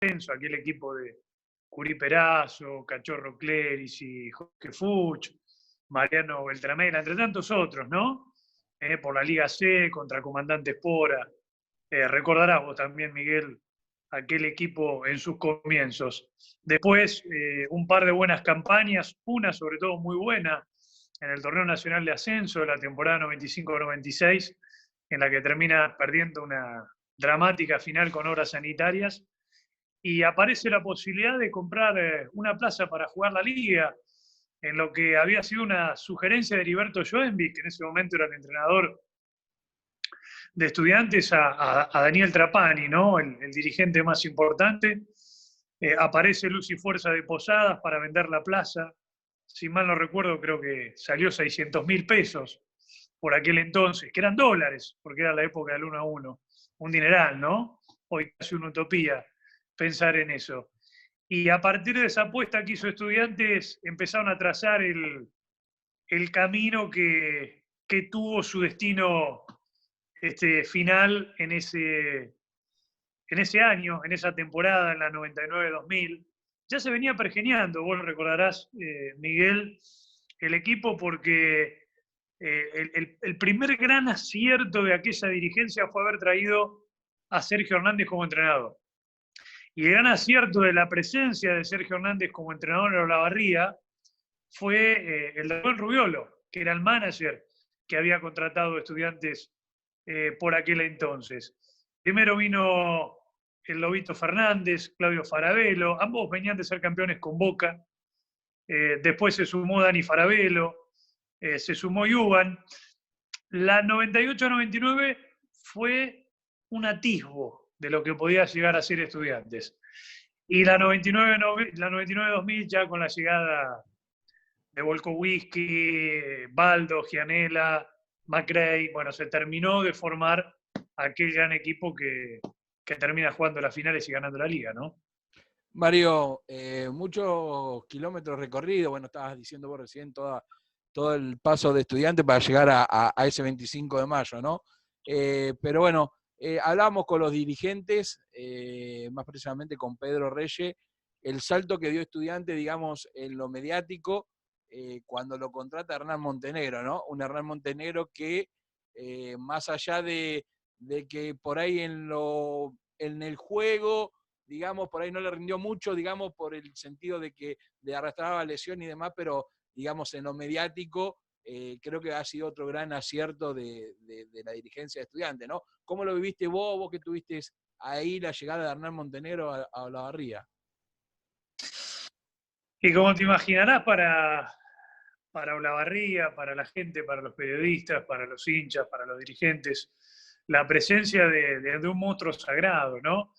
ascenso, aquel equipo de Curí Perazo, Cachorro Cleris y Jorge Fuch, Mariano Beltramera, entre tantos otros, ¿no? Por la Liga C, contra Comandante Espora. Recordarás vos también, Miguel, aquel equipo en sus comienzos. Después, un par de buenas campañas, una sobre todo muy buena, en el Torneo Nacional de Ascenso de la temporada 95-96, en la que termina perdiendo una dramática final con obras sanitarias, y aparece la posibilidad de comprar una plaza para jugar la liga, en lo que había sido una sugerencia de Heriberto Schoenvik, que en ese momento era el entrenador de Estudiantes, a Daniel Trapani, ¿no? El dirigente más importante. Aparece Luz y Fuerza de Posadas para vender la plaza. Si mal no recuerdo, creo que salió 600.000 pesos por aquel entonces, que eran dólares, porque era la época del 1-1. Un dineral, ¿no? Hoy casi una utopía pensar en eso. Y a partir de esa apuesta que hizo Estudiantes, empezaron a trazar el camino que tuvo su destino final en ese año, en esa temporada, en la 99-2000. Ya se venía pergeñando, vos lo recordarás, Miguel, el equipo, porque el primer gran acierto de aquella dirigencia fue haber traído a Sergio Hernández como entrenador. Y el gran acierto de la presencia de Sergio Hernández como entrenador en Olavarría fue el de Juan Rubiolo, que era el manager que había contratado Estudiantes por aquel entonces. Primero vino el Lobito Fernández, Claudio Farabello, ambos venían de ser campeones con Boca. Después se sumó Dani Farabello, se sumó Yuban. La 98-99 fue un atisbo de lo que podía llegar a ser Estudiantes. Y la 99-2000 ya con la llegada de Volkowski, Baldo, Gianella, McRae, bueno, se terminó de formar aquel gran equipo que termina jugando las finales y ganando la liga, ¿no? Mario, muchos kilómetros recorridos, bueno, estabas diciendo vos recién todo el paso de Estudiante para llegar a ese 25 de mayo, ¿no? Pero bueno, hablamos con los dirigentes, más precisamente con Pedro Reyes, el salto que dio Estudiante, digamos, en lo mediático, cuando lo contrata Hernán Montenegro, ¿no? Un Hernán Montenegro que, más allá de que por ahí en el juego, digamos, por ahí no le rindió mucho, digamos, por el sentido de que le arrastraba lesión y demás, pero, digamos, en lo mediático, creo que ha sido otro gran acierto de la dirigencia de Estudiantes, ¿no? ¿Cómo lo viviste vos que tuviste ahí la llegada de Hernán Montenegro a Olavarría? Y como te imaginarás, para Olavarría, para la gente, para los periodistas, para los hinchas, para los dirigentes, la presencia de un monstruo sagrado, ¿no?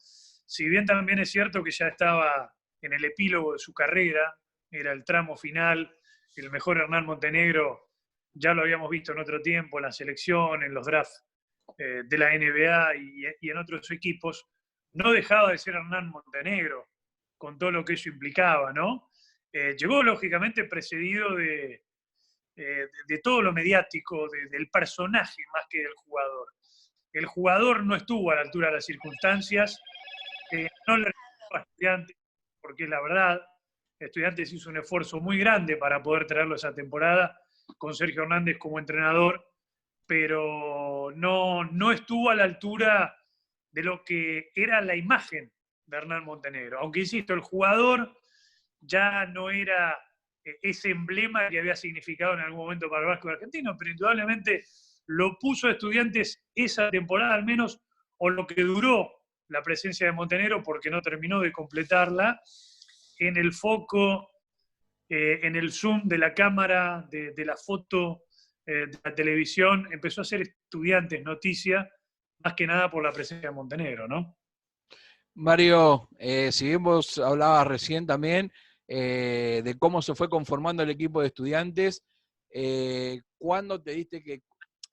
Si bien también es cierto que ya estaba en el epílogo de su carrera, era el tramo final, el mejor Hernán Montenegro, ya lo habíamos visto en otro tiempo, en la selección, en los drafts de la NBA y en otros equipos, no dejaba de ser Hernán Montenegro, con todo lo que eso implicaba, ¿no? Llegó lógicamente precedido de todo lo mediático, del personaje más que del jugador. El jugador no estuvo a la altura de las circunstancias, no le a Estudiantes, porque la verdad, Estudiantes hizo un esfuerzo muy grande para poder traerlo esa temporada con Sergio Hernández como entrenador, pero no estuvo a la altura de lo que era la imagen de Hernán Montenegro. Aunque, insisto, el jugador ya no era ese emblema que había significado en algún momento para el básquetbol argentino, pero indudablemente lo puso a Estudiantes esa temporada al menos, o lo que duró la presencia de Montenegro, porque no terminó de completarla, en el foco, en el zoom de la cámara, de la foto, de la televisión, empezó a ser Estudiantes noticia, más que nada por la presencia de Montenegro, ¿no? Mario, si bien vos hablabas recién también de cómo se fue conformando el equipo de Estudiantes, ¿cuándo te diste que,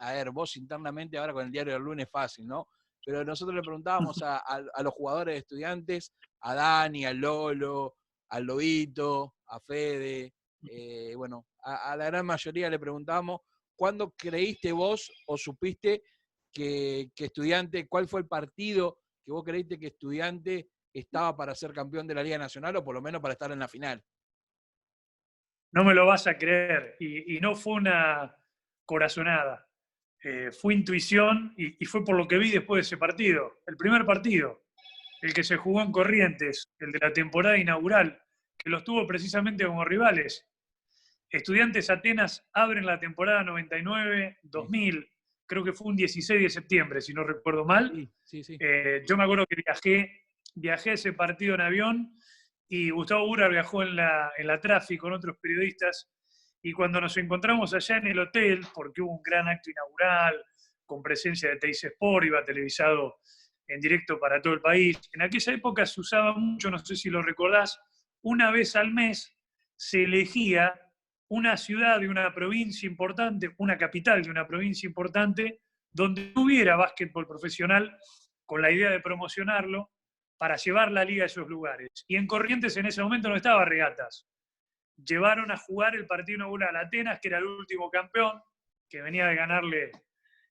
a ver, vos internamente ahora con el diario del lunes fácil, ¿no? Pero nosotros le preguntábamos a los jugadores de Estudiantes, a Dani, a Lolo, al Lobito, a Fede, bueno, a la gran mayoría le preguntábamos, ¿cuándo creíste vos o supiste que Estudiante, cuál fue el partido que vos creíste que Estudiante estaba para ser campeón de la Liga Nacional o por lo menos para estar en la final. No me lo vas a creer. Y no fue una corazonada. Fue intuición y fue por lo que vi después de ese partido. El primer partido, el que se jugó en Corrientes, el de la temporada inaugural, que los tuvo precisamente como rivales. Estudiantes Atenas abren la temporada 99-2000, creo que fue un 16 de septiembre, si no recuerdo mal. Sí. Yo me acuerdo que viajé a ese partido en avión y Gustavo Burar viajó en la tráfico con otros periodistas y cuando nos encontramos allá en el hotel, porque hubo un gran acto inaugural con presencia de Teis Sport, iba televisado en directo para todo el país. En aquella época se usaba mucho, no sé si lo recordás, una vez al mes se elegía una ciudad de una provincia importante, una capital de una provincia importante, donde hubiera básquetbol profesional, con la idea de promocionarlo, para llevar la liga a esos lugares. Y en Corrientes en ese momento no estaba Regatas. Llevaron a jugar el partido inaugural a Atenas, que era el último campeón, que venía de ganarle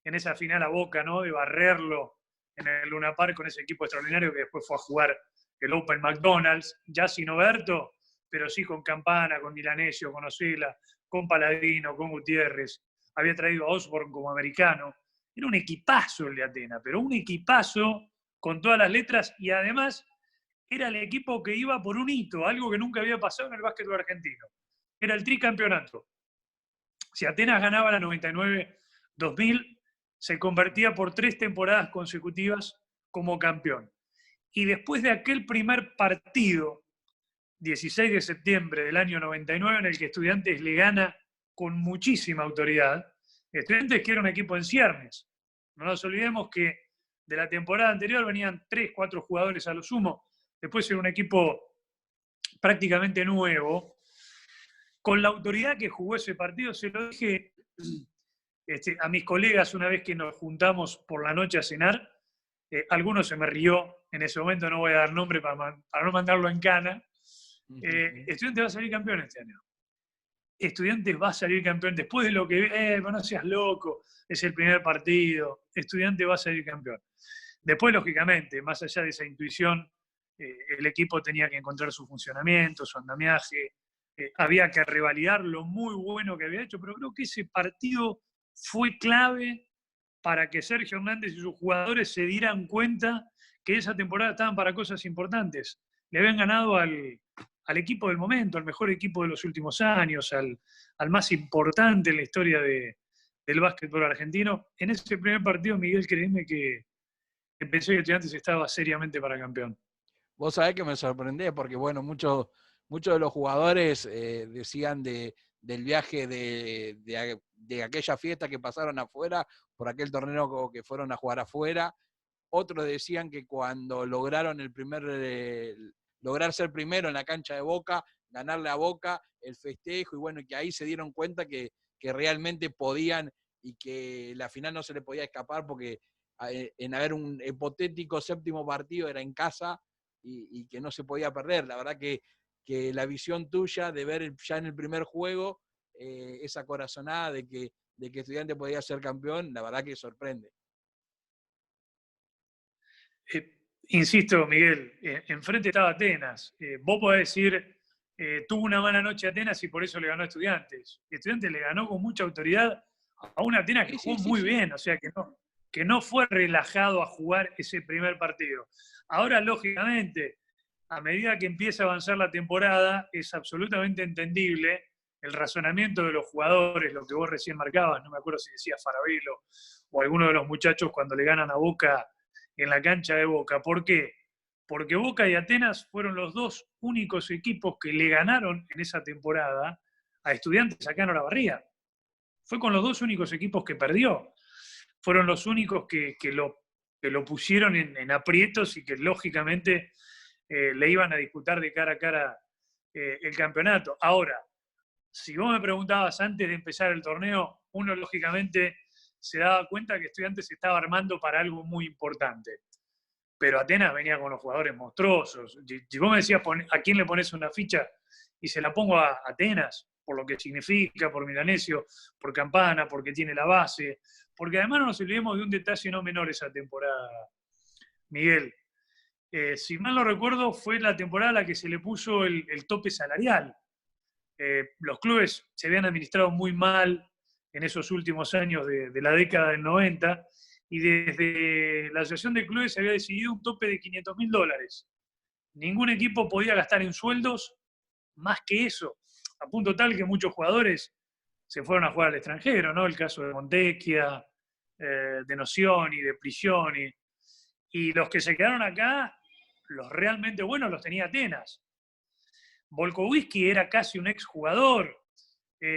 en esa final a Boca, ¿no? De barrerlo en el Luna Park con ese equipo extraordinario que después fue a jugar el Open McDonald's, ya sin Oberto, pero sí con Campana, con Milanesio, con Osela, con Paladino, con Gutiérrez. Había traído a Osborne como americano. Era un equipazo el de Atenas, pero un equipazo con todas las letras y además era el equipo que iba por un hito, algo que nunca había pasado en el básquetbol argentino. Era el tricampeonato. Si Atenas ganaba la 99-2000, se convertía por 3 temporadas consecutivas como campeón. Y después de aquel primer partido, 16 de septiembre del año 99, en el que Estudiantes le gana con muchísima autoridad, Estudiantes que era un equipo en ciernes. No nos olvidemos que de la temporada anterior venían 3, 4 jugadores a lo sumo, después era un equipo prácticamente nuevo. Con la autoridad que jugó ese partido, se lo dije a mis colegas una vez que nos juntamos por la noche a cenar. Alguno se me rió, en ese momento no voy a dar nombre para no mandarlo en cana. Estudiantes va a salir campeón este año. Estudiantes va a salir campeón después de lo que no seas loco, es el primer partido, Estudiantes va a salir campeón. Después, lógicamente, más allá de esa intuición, el equipo tenía que encontrar su funcionamiento, su andamiaje, había que revalidar lo muy bueno que había hecho, pero creo que ese partido fue clave para que Sergio Hernández y sus jugadores se dieran cuenta que esa temporada estaban para cosas importantes. Le habían ganado al equipo del momento, al mejor equipo de los últimos años, al más importante en la historia del básquetbol argentino. En ese primer partido, Miguel, créeme que pensé que Estudiantes estaba seriamente para campeón. Vos sabés que me sorprendés porque, bueno, muchos de los jugadores decían del viaje de aquella fiesta que pasaron afuera, por aquel torneo que fueron a jugar afuera. Otros decían que cuando lograron lograr ser primero en la cancha de Boca, ganarle a Boca, el festejo, y bueno, que ahí se dieron cuenta que realmente podían y que la final no se le podía escapar porque en haber un hipotético séptimo partido era en casa y que no se podía perder. La verdad que la visión tuya de ver ya en el primer juego esa corazonada de que Estudiantes podía ser campeón, la verdad que sorprende. Insisto, Miguel, enfrente estaba Atenas. Vos podés decir, tuvo una mala noche Atenas y por eso le ganó a Estudiantes. Estudiantes le ganó con mucha autoridad a una Atenas que jugó muy bien, o sea que no fue relajado a jugar ese primer partido. Ahora, lógicamente, a medida que empieza a avanzar la temporada, es absolutamente entendible el razonamiento de los jugadores, lo que vos recién marcabas, no me acuerdo si decía Farabelo o alguno de los muchachos cuando le ganan a Boca en la cancha de Boca. ¿Por qué? Porque Boca y Atenas fueron los dos únicos equipos que le ganaron en esa temporada a Estudiantes acá en Olavarría. Fue con los dos únicos equipos que perdió. Fueron los únicos que lo pusieron en aprietos y que lógicamente le iban a disputar de cara a cara el campeonato. Ahora, si vos me preguntabas antes de empezar el torneo, uno lógicamente se daba cuenta que Estudiantes se estaba armando para algo muy importante. Pero Atenas venía con los jugadores monstruosos. Si vos me decías a quién le pones una ficha y se la pongo a Atenas, por lo que significa, por Milanesio, por Campana, porque tiene la base, porque además no nos olvidemos de un detalle no menor esa temporada, Miguel. Si mal no recuerdo, fue la temporada a la que se le puso el tope salarial. Los clubes se habían administrado muy mal en esos últimos años de la década del 90 y desde la Asociación de Clubes se había decidido un tope de $500.000. Ningún equipo podía gastar en sueldos más que eso, a punto tal que muchos jugadores se fueron a jugar al extranjero, ¿no? El caso de Montecchia, de Nocioni, de Prigioni. Y los que se quedaron acá, los realmente buenos los tenía Atenas. Volkowski era casi un exjugador,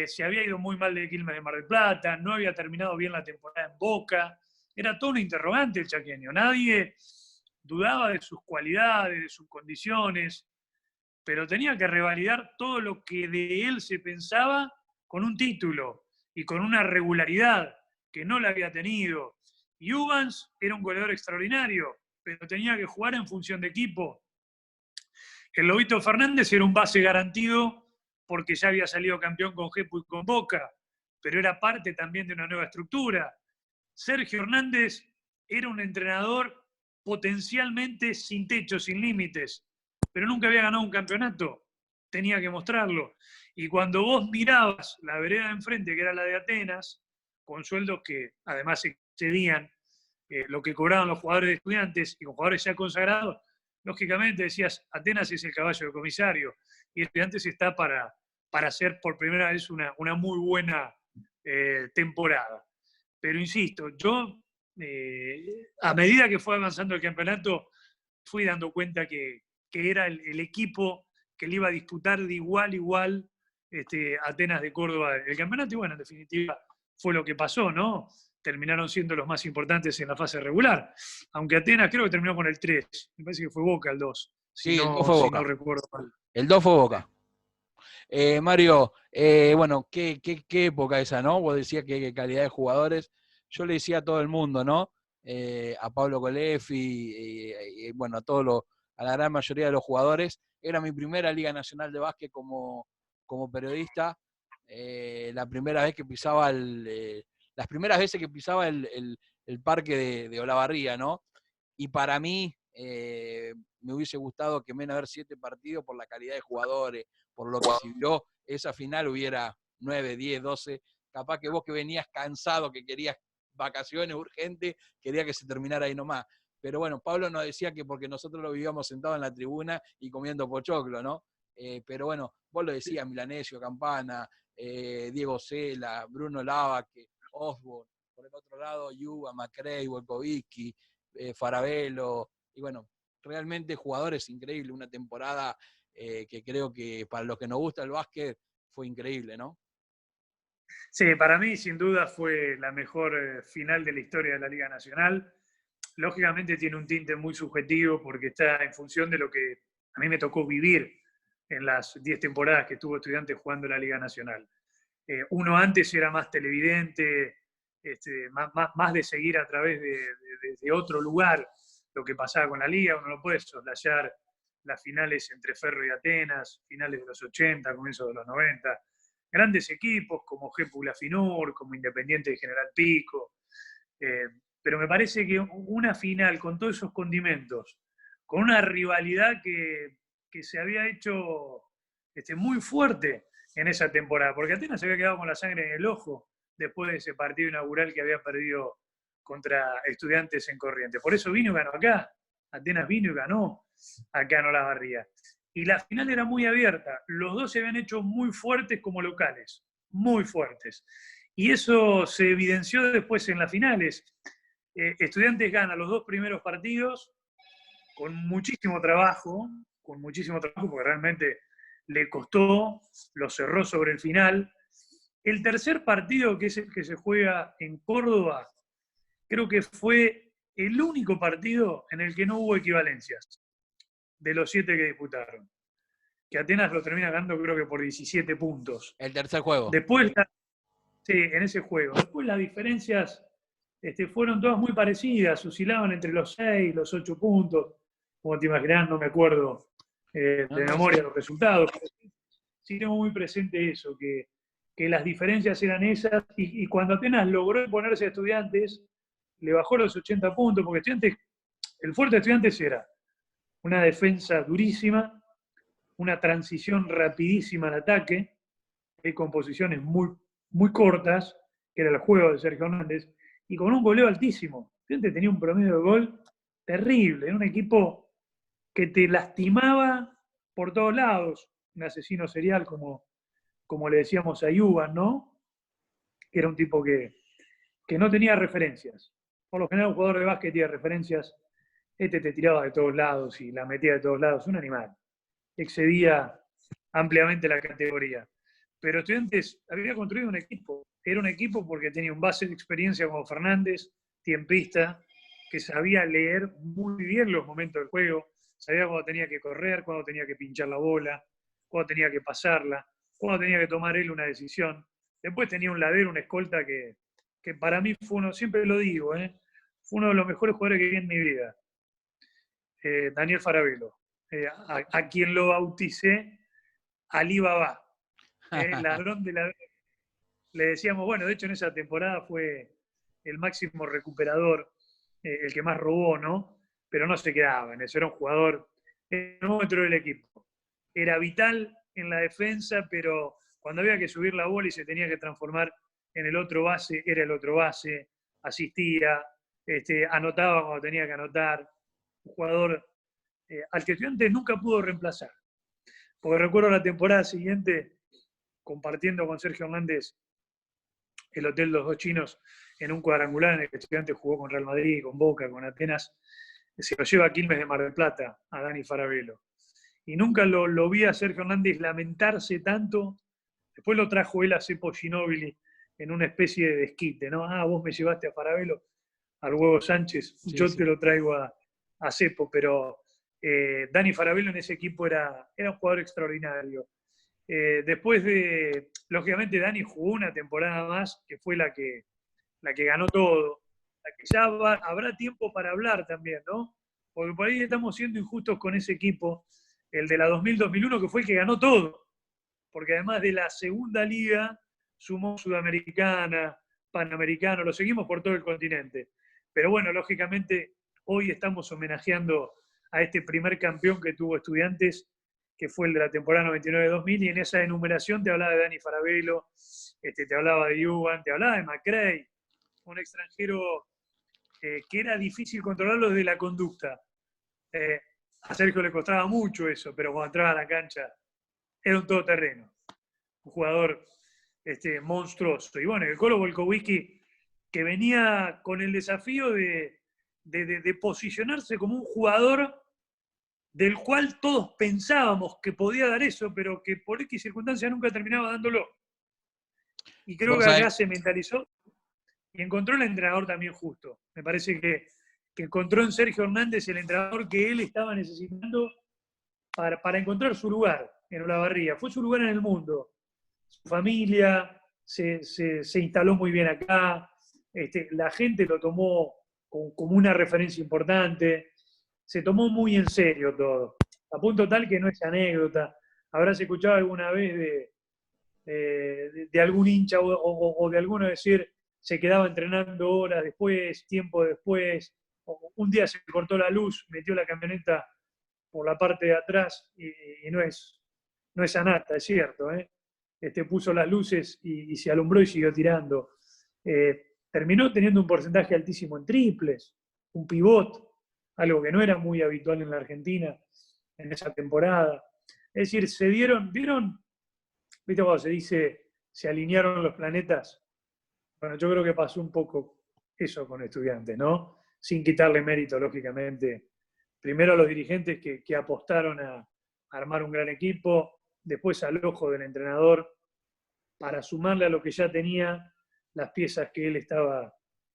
se había ido muy mal de Quilmes de Mar del Plata, no había terminado bien la temporada en Boca, era todo un interrogante el chaqueño, nadie dudaba de sus cualidades, de sus condiciones, pero tenía que revalidar todo lo que de él se pensaba con un título y con una regularidad que no la había tenido. Y Ubans era un goleador extraordinario, pero tenía que jugar en función de equipo. El Lobito Fernández era un base garantido porque ya había salido campeón con Jepu y con Boca, pero era parte también de una nueva estructura. Sergio Hernández era un entrenador potencialmente sin techo, sin límites, pero nunca había ganado un campeonato. Tenía que mostrarlo. Y cuando vos mirabas la vereda de enfrente, que era la de Atenas, con sueldos que además excedían lo que cobraban los jugadores de Estudiantes y con jugadores ya consagrados, lógicamente decías, Atenas es el caballo del comisario y Estudiantes está para hacer por primera vez una muy buena temporada. Pero insisto, yo a medida que fue avanzando el campeonato, fui dando cuenta que era el equipo que le iba a disputar de igual a igual Atenas de Córdoba el campeonato, y bueno, en definitiva fue lo que pasó, ¿no? Terminaron siendo los más importantes en la fase regular, aunque Atenas creo que terminó con el 3, me parece que fue Boca el 2, Sí, el 2 fue si Boca. no recuerdo mal. El 2 fue Boca. Mario, bueno, qué época esa, ¿no? Vos decías que calidad de jugadores. Yo le decía a todo el mundo, ¿no? A Pablo Colefi, bueno, a la gran mayoría de los jugadores. Era mi primera Liga Nacional de Básquet como periodista. La primera vez que pisaba las primeras veces que pisaba el parque de Olavarría, ¿no? Y para mí me hubiese gustado que menos haber 7 partidos por la calidad de jugadores, por lo que si vio esa final hubiera 9, 10, 12. Capaz que vos que venías cansado, que querías vacaciones urgentes, quería que se terminara ahí nomás. Pero bueno, Pablo nos decía que porque nosotros lo vivíamos sentados en la tribuna y comiendo pochoclo, ¿no? Pero bueno, vos lo decías, Milanesio, Campana, Diego Cela, Bruno Lavaque, Osborne, por el otro lado, Yuba, Macrey, Volkowski, Farabello, y bueno, realmente jugadores increíbles, una temporada que creo que para los que nos gusta el básquet fue increíble, ¿no? Sí, para mí sin duda fue la mejor final de la historia de la Liga Nacional. Lógicamente tiene un tinte muy subjetivo porque está en función de lo que a mí me tocó vivir en las 10 temporadas que estuvo Estudiantes jugando en la Liga Nacional. Uno antes era más televidente, más de seguir a través de otro lugar lo que pasaba con la Liga. Uno no puede soslayar las finales entre Ferro y Atenas, finales de los 80, comienzos de los 90. Grandes equipos como Gépula Finur, como Independiente de General Pico. Pero me parece que una final con todos esos condimentos, con una rivalidad que se había hecho muy fuerte en esa temporada, porque Atenas se había quedado con la sangre en el ojo después de ese partido inaugural que había perdido contra Estudiantes en Corrientes. Por eso vino y ganó acá. Atenas vino y ganó acá en Olavarría. Y la final era muy abierta. Los dos se habían hecho muy fuertes como locales, muy fuertes. Y eso se evidenció después en las finales. Estudiantes gana los 2 primeros partidos con muchísimo trabajo, porque realmente le costó, lo cerró sobre el final. El tercer partido, que es el que se juega en Córdoba, creo que fue el único partido en el que no hubo equivalencias de los 7 que disputaron. Que Atenas lo termina ganando creo que por 17 puntos. El tercer juego. Después, sí, en ese juego. Después las diferencias fueron todas muy parecidas, oscilaban entre los 6, los 8 puntos. Como te imaginás, no me acuerdo de memoria los resultados. Sí tengo muy presente eso, que las diferencias eran esas, y cuando Atenas logró imponerse a Estudiantes, le bajó los 80 puntos, porque Estudiantes, el fuerte de Estudiantes era una defensa durísima, una transición rapidísima al ataque, con posiciones muy cortas, que era el juego de Sergio Hernández, y con un goleo altísimo. Estudiantes tenía un promedio de gol terrible, era un equipo que te lastimaba por todos lados, un asesino serial como le decíamos a Iuban, ¿no? Que era un tipo que no tenía referencias. Por lo general un jugador de básquet tiene referencias, este te tiraba de todos lados y la metía de todos lados, un animal. Excedía ampliamente la categoría. Pero Estudiantes había construido un equipo. Era un equipo porque tenía un base de experiencia como Fernández, tiempista, que sabía leer muy bien los momentos del juego, sabía cuándo tenía que correr, cuándo tenía que pinchar la bola, cuándo tenía que pasarla, cuándo tenía que tomar él una decisión. Después tenía un ladero, una escolta que para mí fue uno, siempre lo digo, fue uno de los mejores jugadores que vi en mi vida. Daniel Farabello, a quien lo bauticé Alibaba, ladrón de ladrón. Le decíamos, bueno, de hecho en esa temporada fue el máximo recuperador, el que más robó, ¿no? Pero no se quedaba en eso, era un jugador, el termómetro del equipo. Era vital en la defensa, pero cuando había que subir la bola y se tenía que transformar en el otro base, era el otro base, asistía, anotaba cuando tenía que anotar. Un jugador al que Estudiantes nunca pudo reemplazar. Porque recuerdo la temporada siguiente, compartiendo con Sergio Hernández el Hotel Los Dos Chinos en un cuadrangular en el que Estudiantes jugó con Real Madrid, con Boca, con Atenas, se lo lleva a Quilmes de Mar del Plata, a Dani Farabello. Y nunca lo vi a Sergio Hernández lamentarse tanto. Después lo trajo él a Cepo Ginóbili en una especie de desquite, ¿no? Ah, vos me llevaste a Farabello, al Huevo Sánchez, sí, yo sí. Te lo traigo a Cepo, pero Dani Farabello en ese equipo era un jugador extraordinario. Después de, lógicamente, Dani jugó una temporada más, que fue la que ganó todo, la que ya habrá tiempo para hablar también, ¿no? Porque por ahí estamos siendo injustos con ese equipo, el de la 2000-2001, que fue el que ganó todo, porque además de la segunda liga, sumó Sudamericana, Panamericano, lo seguimos por todo el continente. Pero bueno, lógicamente, hoy estamos homenajeando a este primer campeón que tuvo Estudiantes, que fue el de la temporada 99-2000, y en esa enumeración te hablaba de Dani Farabello, te hablaba de Iuban, te hablaba de McRae, un extranjero que era difícil controlarlo desde la conducta. A Sergio le costaba mucho eso, pero cuando entraba a la cancha era un todoterreno, un jugador monstruoso. Y bueno, el Colo Volkowicki, que venía con el desafío de posicionarse como un jugador del cual todos pensábamos que podía dar eso, pero que por X circunstancias nunca terminaba dándolo. Y creo que acá se mentalizó y encontró el entrenador también justo. Me parece que encontró en Sergio Hernández el entrenador que él estaba necesitando para encontrar su lugar en Olavarría. Fue su lugar en el mundo. Su familia se instaló muy bien acá. La gente lo tomó como una referencia importante. Se tomó muy en serio todo. A punto tal que no es anécdota. Habrás escuchado alguna vez de algún hincha o de alguno decir se quedaba entrenando horas después, tiempo después. Un día se cortó la luz, metió la camioneta por la parte de atrás y no es anata, es cierto. Puso las luces y se alumbró y siguió tirando. Terminó teniendo un porcentaje altísimo en triples, un pivot, algo que no era muy habitual en la Argentina en esa temporada. Es decir, ¿vieron? ¿Viste cuando se dice se alinearon los planetas? Bueno, yo creo que pasó un poco eso con Estudiantes, ¿no? Sin quitarle mérito, lógicamente, primero a los dirigentes que apostaron a armar un gran equipo, después al ojo del entrenador, para sumarle a lo que ya tenía las piezas que él estaba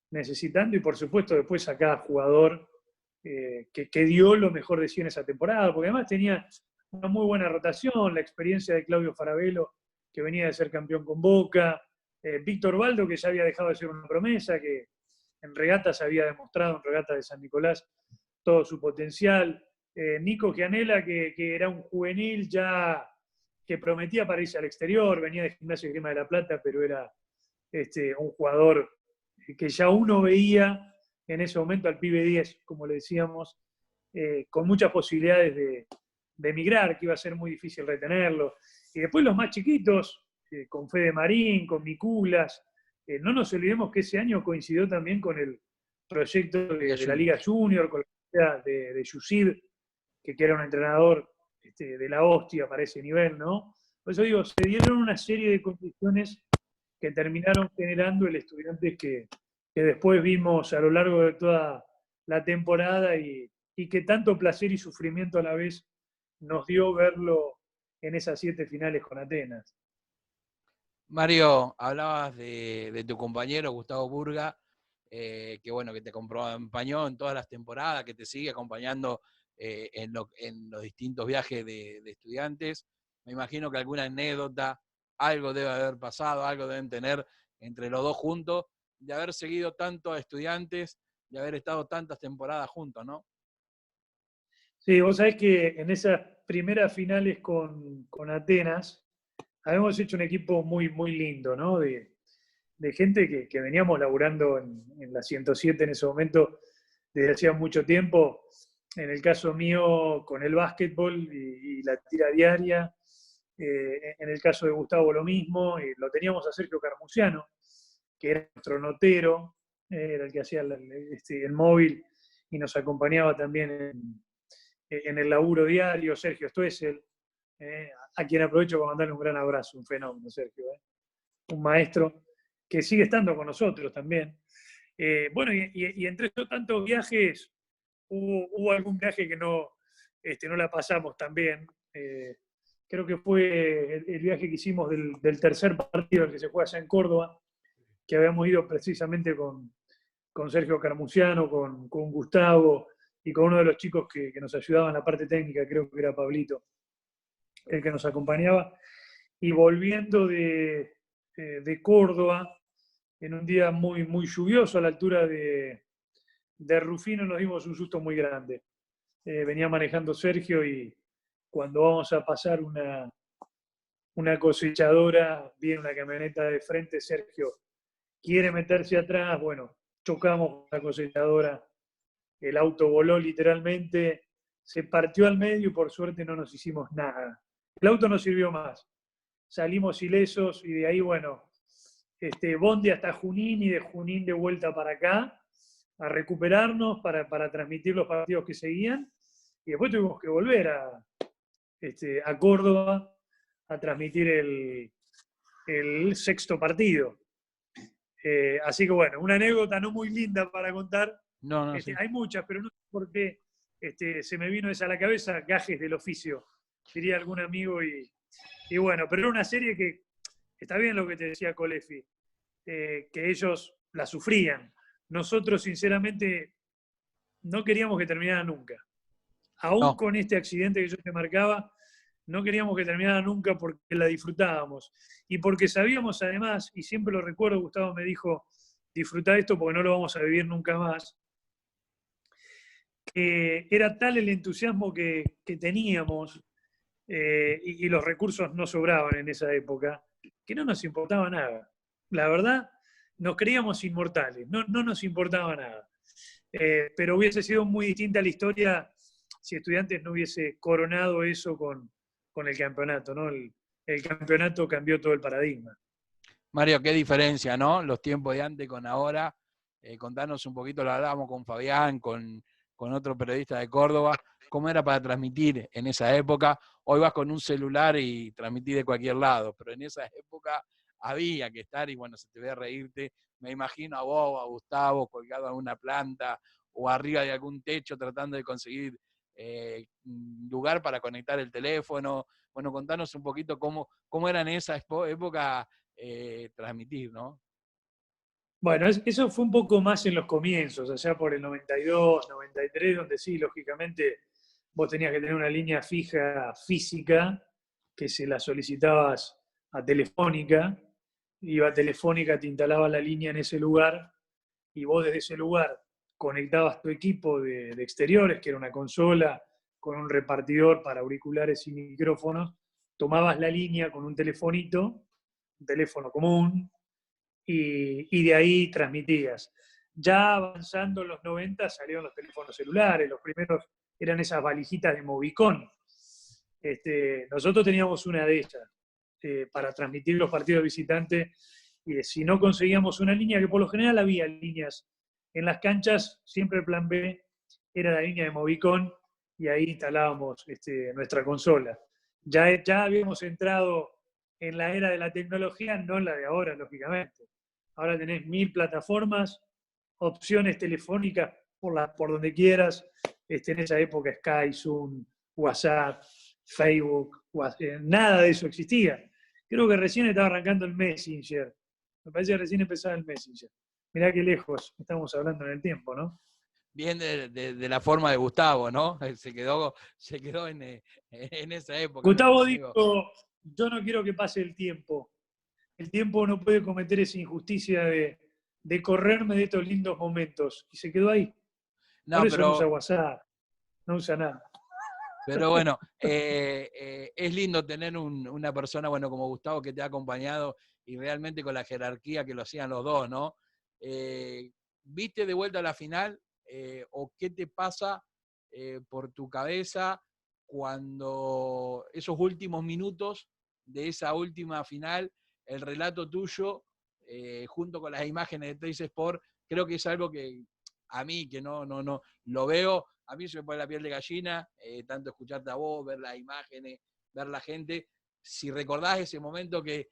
necesitando, y por supuesto después a cada jugador que dio lo mejor de sí en esa temporada, porque además tenía una muy buena rotación, la experiencia de Claudio Farabello, que venía de ser campeón con Boca, Víctor Baldo, que ya había dejado de ser una promesa, que en regatas había demostrado, en regatas de San Nicolás, todo su potencial, Nico Gianella, que era un juvenil ya que prometía para irse al exterior, venía de Gimnasia y Grima de la Plata, pero era un jugador que ya uno veía en ese momento al pibe 10, como le decíamos, con muchas posibilidades de emigrar, que iba a ser muy difícil retenerlo. Y después los más chiquitos, con Fede Marín, con Miculas. No nos olvidemos que ese año coincidió también con el proyecto de la Liga Junior, con la de Yusid, que era un entrenador de la hostia para ese nivel, ¿no? Por eso digo, se dieron una serie de condiciones que terminaron generando el estudiante que después vimos a lo largo de toda la temporada y que tanto placer y sufrimiento a la vez nos dio verlo en esas 7 finales con Atenas. Mario, hablabas de tu compañero Gustavo Burga, que bueno, que te acompañó en todas las temporadas, que te sigue acompañando en los distintos viajes de estudiantes. Me imagino que alguna anécdota, algo debe haber pasado, algo deben tener entre los dos juntos, de haber seguido tanto a estudiantes, de haber estado tantas temporadas juntos, ¿no? Sí, vos sabés que en esas primeras finales con Atenas, habíamos hecho un equipo muy, muy lindo, ¿no? De gente que veníamos laburando en la 107 en ese momento desde hacía mucho tiempo. En el caso mío, con el básquetbol y la tira diaria. En el caso de Gustavo, lo mismo. Lo teníamos a Sergio Carmuciano, que era nuestro notero, era el que hacía el móvil y nos acompañaba también en el laburo diario. Sergio Stoessel, a quien aprovecho para mandarle un gran abrazo, un fenómeno, Sergio. Un maestro que sigue estando con nosotros también. Bueno, y entre esos tantos viajes, hubo algún viaje que no la pasamos tan bien. Creo que fue el viaje que hicimos del tercer partido, el que se juega allá en Córdoba, que habíamos ido precisamente con Sergio Carmuciano, con Gustavo y con uno de los chicos que nos ayudaban en la parte técnica, creo que era Pablito, el que nos acompañaba. Y volviendo de Córdoba, en un día muy, muy lluvioso a la altura de Rufino, nos dimos un susto muy grande. Venía manejando Sergio y cuando vamos a pasar una cosechadora, viene una camioneta de frente, Sergio quiere meterse atrás, bueno, chocamos con la cosechadora, el auto voló literalmente, se partió al medio y por suerte no nos hicimos nada. El auto no sirvió más. Salimos ilesos y de ahí, bueno, bondi hasta Junín y de Junín de vuelta para acá a recuperarnos para transmitir los partidos que seguían y después tuvimos que volver a Córdoba a transmitir el sexto partido. Así que bueno, una anécdota no muy linda para contar. No, sí. Hay muchas, pero no sé por qué se me vino esa a la cabeza, gajes del oficio, diría algún amigo. Y bueno, pero era una serie que está bien lo que te decía Colefi, que ellos la sufrían. Nosotros, sinceramente, no queríamos que terminara nunca. Aún con este accidente que yo te marcaba, no queríamos que terminara nunca porque la disfrutábamos. Y porque sabíamos además, y siempre lo recuerdo, Gustavo me dijo, disfrutá esto porque no lo vamos a vivir nunca más. Era tal el entusiasmo que teníamos y los recursos no sobraban en esa época, que no nos importaba nada. La verdad, nos creíamos inmortales, no nos importaba nada. Pero hubiese sido muy distinta la historia si Estudiantes no hubiese coronado eso con el campeonato, ¿no? El campeonato cambió todo el paradigma. Mario, qué diferencia, ¿no? Los tiempos de antes con ahora. Contanos un poquito, lo hablábamos con Fabián, con otro periodista de Córdoba, cómo era para transmitir en esa época. Hoy vas con un celular y transmitís de cualquier lado, pero en esa época había que estar y bueno, se te ve a reírte. Me imagino a vos, a Gustavo, colgado en una planta o arriba de algún techo tratando de conseguir lugar para conectar el teléfono. Bueno, contanos un poquito cómo era en esa época transmitir, ¿no? Bueno, eso fue un poco más en los comienzos, allá por el 92, 93, donde sí, lógicamente, vos tenías que tener una línea fija física que se la solicitabas a Telefónica, iba a Telefónica, te instalaba la línea en ese lugar y vos desde ese lugar conectabas tu equipo de exteriores, que era una consola con un repartidor para auriculares y micrófonos, tomabas la línea con un telefonito, un teléfono común, y de ahí transmitías. Ya avanzando en los 90 salieron los teléfonos celulares, los primeros eran esas valijitas de Movicon. Nosotros teníamos una de ellas para transmitir los partidos visitantes, y si no conseguíamos una línea, que por lo general había líneas en las canchas, siempre el plan B era la línea de Movicon, y ahí instalábamos nuestra consola. Ya habíamos entrado en la era de la tecnología, no en la de ahora, lógicamente. Ahora tenés 1000 plataformas, opciones telefónicas por donde quieras. En esa época Skype, Zoom, WhatsApp, Facebook, nada de eso existía. Creo que recién estaba arrancando el Messenger. Me parece que recién empezaba el Messenger. Mirá qué lejos estamos hablando en el tiempo, ¿no? Bien de la forma de Gustavo, ¿no? Se quedó en esa época. Gustavo dijo, yo no quiero que pase el tiempo. El tiempo no puede cometer esa injusticia de correrme de estos lindos momentos. Y se quedó ahí. No, por eso no usa WhatsApp, no usa nada. Pero bueno, es lindo tener una persona, bueno, como Gustavo, que te ha acompañado y realmente con la jerarquía que lo hacían los dos, ¿no? ¿Viste de vuelta a la final? ¿O qué te pasa por tu cabeza cuando esos últimos minutos de esa última final, el relato tuyo, junto con las imágenes de Trace Sport, creo que es algo que a mí, que no lo veo, a mí se me pone la piel de gallina, tanto escucharte a vos, ver las imágenes, ver la gente. Si recordás ese momento, ¿qué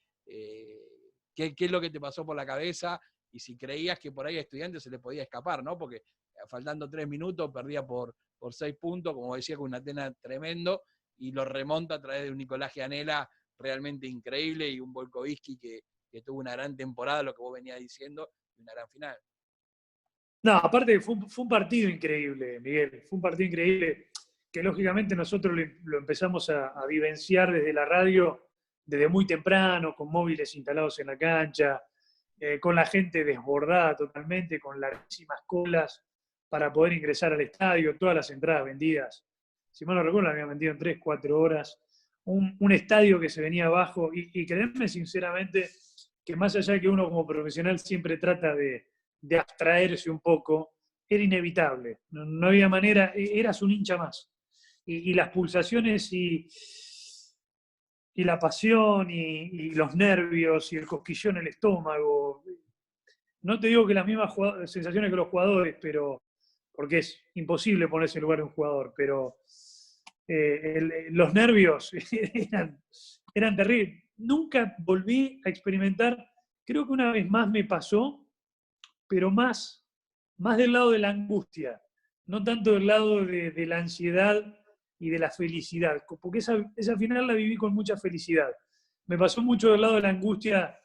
es lo que te pasó por la cabeza? Y si creías que por ahí a Estudiantes se le podía escapar, ¿no? Porque faltando 3 minutos perdía por 6 puntos, como decía, con un Atenas tremendo, y lo remonta a través de un Nicolás Gianella realmente increíble y un Volkovitsky que tuvo una gran temporada, lo que vos venías diciendo, y una gran final. No, aparte fue un partido increíble, Miguel. Fue un partido increíble que lógicamente nosotros lo empezamos a vivenciar desde la radio desde muy temprano, con móviles instalados en la cancha, con la gente desbordada totalmente, con larguísimas colas para poder ingresar al estadio, todas las entradas vendidas. Si mal no recuerdo, las habían vendido en 3, 4 horas. Un estadio que se venía abajo, y créanme sinceramente que más allá de que uno como profesional siempre trata de abstraerse un poco, era inevitable. No había manera, eras un hincha más. Y las pulsaciones y la pasión y los nervios y el cosquilleo en el estómago. No te digo que las mismas sensaciones que los jugadores, porque es imposible ponerse en lugar de un jugador, pero los nervios eran terribles. Nunca volví a experimentar, creo que una vez más me pasó, pero más del lado de la angustia, no tanto del lado de la ansiedad y de la felicidad, porque esa final la viví con mucha felicidad. Me pasó mucho del lado de la angustia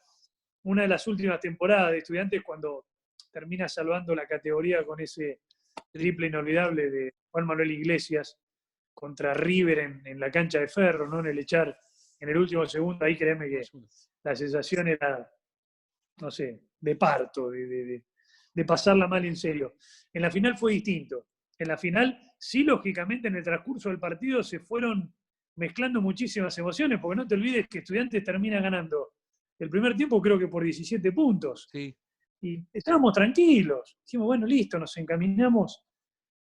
una de las últimas temporadas de Estudiantes, cuando termina salvando la categoría con ese triple inolvidable de Juan Manuel Iglesias contra River en la cancha de Ferro, ¿no? En el echar en el último segundo. Ahí créeme que la sensación era, no sé, de parto, de pasarla mal en serio. En la final fue distinto. En la final, sí, lógicamente, en el transcurso del partido se fueron mezclando muchísimas emociones, porque no te olvides que Estudiantes termina ganando el primer tiempo, creo que por 17 puntos. Sí. Y estábamos tranquilos. Dijimos, bueno, listo, nos encaminamos.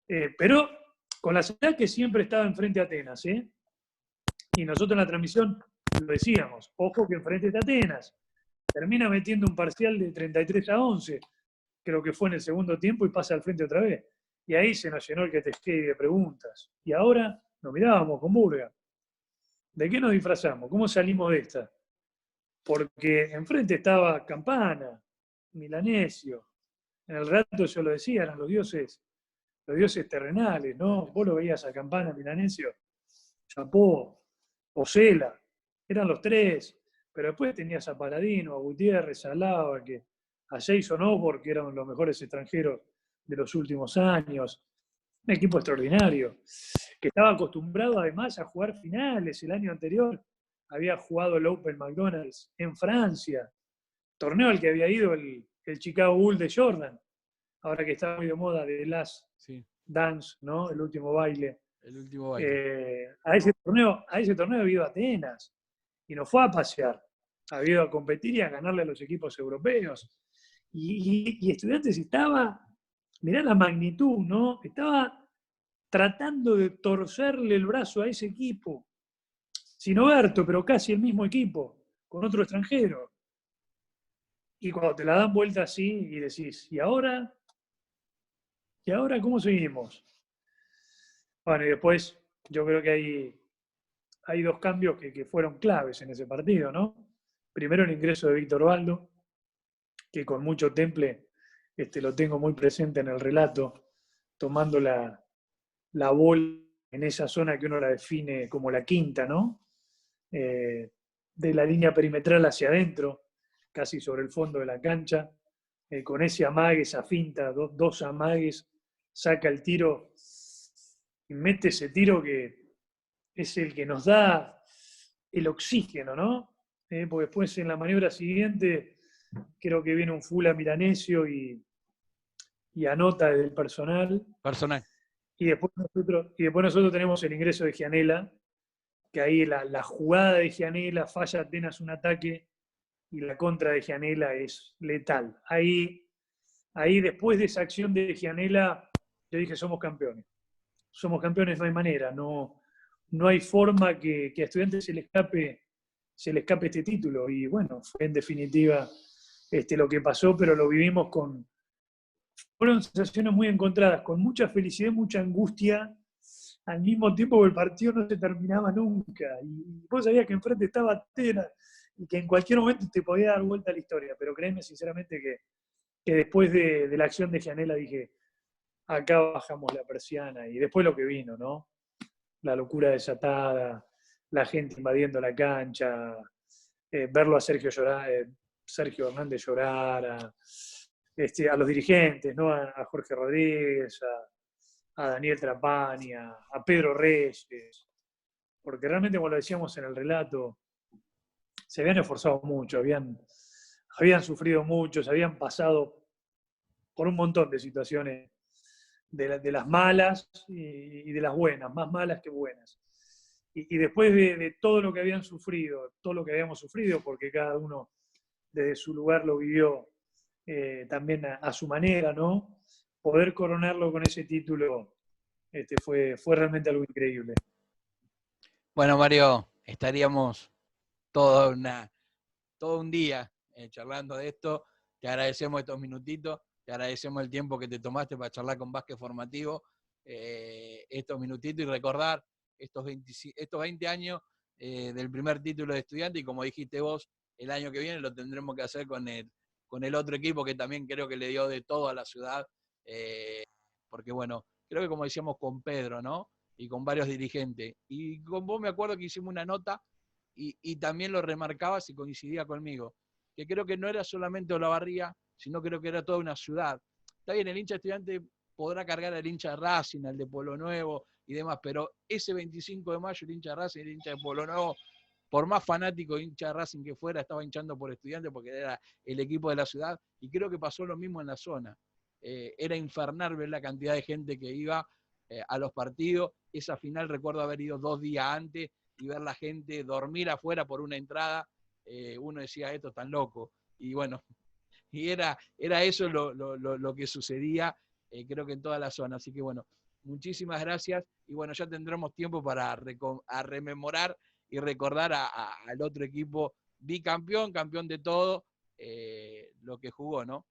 Pero con la seguridad que siempre estaba enfrente a Atenas. Y nosotros en la transmisión lo decíamos, ojo que enfrente está Atenas. Termina metiendo un parcial de 33-11, creo que fue en el segundo tiempo, y pasa al frente otra vez. Y ahí se nos llenó el que te de preguntas. Y ahora nos mirábamos con Burga. ¿De qué nos disfrazamos? ¿Cómo salimos de esta? Porque enfrente estaba Campana, Milanesio. En el rato yo lo decía, eran los dioses terrenales, ¿no? Vos lo veías a Campana, Milanesio, Chapó, Ocela, eran los tres. Pero después tenías a Paladino, a Gutiérrez, a Lava, a Jason Osborne, que eran los mejores extranjeros de los últimos años. Un equipo extraordinario, que estaba acostumbrado además a jugar finales. El año anterior había jugado el Open McDonald's en Francia, torneo al que había ido el Chicago Bull de Jordan, ahora que está muy de moda, de Last Dance, ¿no? El último baile. El último baile. A ese torneo había ido a Atenas y no fue a pasear, había ido a competir y a ganarle a los equipos europeos. Y Estudiantes estaba, mirá la magnitud, ¿no? Estaba tratando de torcerle el brazo a ese equipo, sin Oberto, pero casi el mismo equipo, con otro extranjero. Y cuando te la dan vuelta así y decís, ¿y ahora? ¿Y ahora cómo seguimos? Bueno, y después yo creo que hay dos cambios que fueron claves en ese partido, ¿no? Primero el ingreso de Víctor Baldo, que con mucho temple lo tengo muy presente en el relato, tomando la bola en esa zona que uno la define como la quinta, ¿no? De la línea perimetral hacia adentro, casi sobre el fondo de la cancha, con ese amague, esa finta, dos amagues, saca el tiro y mete ese tiro que es el que nos da el oxígeno, ¿no? Porque después en la maniobra siguiente creo que viene un Fula Milanesio y anota desde el personal. Personal. Y después nosotros tenemos el ingreso de Gianella, que ahí la jugada de Gianella falla apenas un ataque y la contra de Gianella es letal. Ahí después de esa acción de Gianella, yo dije, somos campeones. Somos campeones, no hay manera, no hay forma que a Estudiantes se le escape este título. Y bueno, fue en definitiva lo que pasó, pero lo vivimos fueron sensaciones muy encontradas, con mucha felicidad, mucha angustia, al mismo tiempo que el partido no se terminaba nunca. Y vos sabías que enfrente estaba Tena y que en cualquier momento te podía dar vuelta a la historia. Pero créeme sinceramente que después de la acción de Gianella dije, acá bajamos la persiana. Y después lo que vino, ¿no? La locura desatada, la gente invadiendo la cancha, verlo a Sergio Hernández llorar, a los dirigentes, ¿no? A Jorge Rodríguez, a Daniel Trapani, a Pedro Reyes, porque realmente, como lo decíamos en el relato, se habían esforzado mucho, habían sufrido mucho, se habían pasado por un montón de situaciones, de las malas y de las buenas, más malas que buenas. Y después de todo lo que habían sufrido, todo lo que habíamos sufrido, porque cada uno desde su lugar lo vivió también a su manera, ¿no? Poder coronarlo con ese título fue realmente algo increíble. Bueno, Mario, estaríamos todo, todo un día charlando de esto. Te agradecemos estos minutitos, te agradecemos el tiempo que te tomaste para charlar con Básquet Formativo, estos minutitos y recordar estos 20 años del primer título de Estudiante, y como dijiste vos, el año que viene lo tendremos que hacer con el otro equipo que también creo que le dio de todo a la ciudad, porque bueno, creo que como decíamos con Pedro, ¿no? Y con varios dirigentes. Y con vos me acuerdo que hicimos una nota y también lo remarcabas y coincidía conmigo, que creo que no era solamente Olavarría, sino creo que era toda una ciudad. Está bien, el hincha Estudiante podrá cargar al hincha de Racing, al de Pueblo Nuevo y demás, pero ese 25 de mayo el hincha de Racing y el hincha de Pueblo Nuevo, por más fanático hincha de Racing que fuera, estaba hinchando por Estudiante porque era el equipo de la ciudad, y creo que pasó lo mismo en la zona. Era infernal ver la cantidad de gente que iba a los partidos. Esa final recuerdo haber ido 2 días antes y ver la gente dormir afuera por una entrada. Uno decía, esto es tan loco. Y bueno, y era eso lo que sucedía, creo que en toda la zona. Así que bueno, muchísimas gracias. Y bueno, ya tendremos tiempo para rememorar y recordar al otro equipo bicampeón, campeón de todo, lo que jugó, ¿no?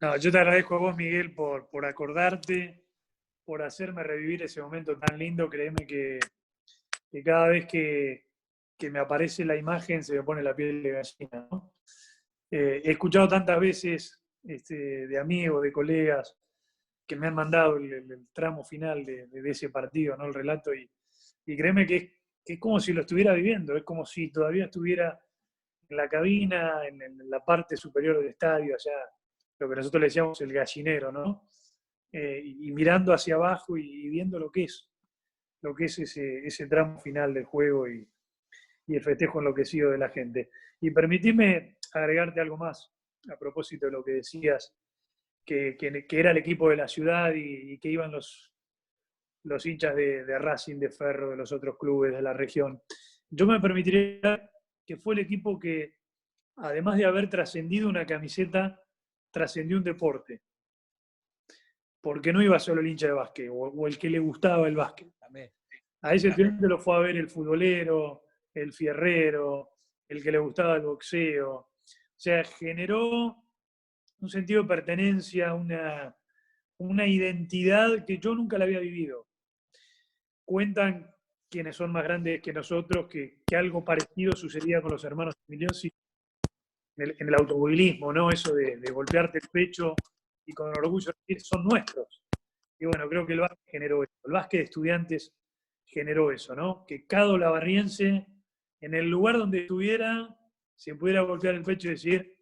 No, yo te agradezco a vos, Miguel, por acordarte, por hacerme revivir ese momento tan lindo. Créeme que cada vez que me aparece la imagen se me pone la piel de gallina, ¿no? He escuchado tantas veces de amigos, de colegas, que me han mandado el tramo final de ese partido, ¿no? El relato, y créeme que es como si lo estuviera viviendo, es como si todavía estuviera en la cabina, en la parte superior del estadio, allá, lo que nosotros le decíamos el gallinero, ¿no? Y mirando hacia abajo y viendo lo que es ese tramo final del juego y el festejo enloquecido de la gente. Y permitime agregarte algo más a propósito de lo que decías, que era el equipo de la ciudad y que iban los hinchas de Racing, de Ferro, de los otros clubes de la región. Yo me permitiría que fue el equipo que, además de haber trascendido una camiseta, trascendió un deporte. porque no iba solo el hincha de básquet o el que le gustaba el básquet. También. A ese estudiante lo fue a ver el futbolero, el fierrero, el que le gustaba el boxeo. O sea, generó un sentido de pertenencia, una identidad que yo nunca la había vivido. Cuentan quienes son más grandes que nosotros que algo parecido sucedía con los hermanos Emiliosi en el automovilismo, ¿no? Eso de golpearte el pecho y con orgullo decir, son nuestros. Y bueno, creo que el básquet generó eso. El básquet de estudiantes generó eso, ¿no? Que cada olavarriense, en el lugar donde estuviera, se pudiera golpear el pecho y decir,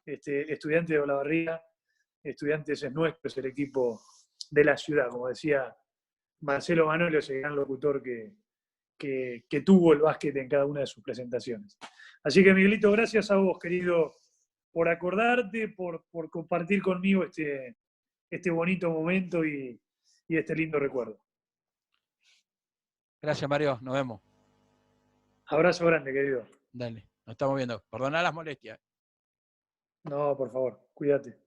estudiante de Olavarría, estudiantes es nuestro, es el equipo de la ciudad, como decía Marcelo Manolo, ese gran locutor que tuvo el básquet en cada una de sus presentaciones. Así que, Miguelito, gracias a vos, querido, por acordarte, por compartir conmigo este bonito momento y este lindo recuerdo. Gracias, Mario. Nos vemos. Abrazo grande, querido. Dale, nos estamos viendo. Perdona las molestias. No, por favor, cuídate.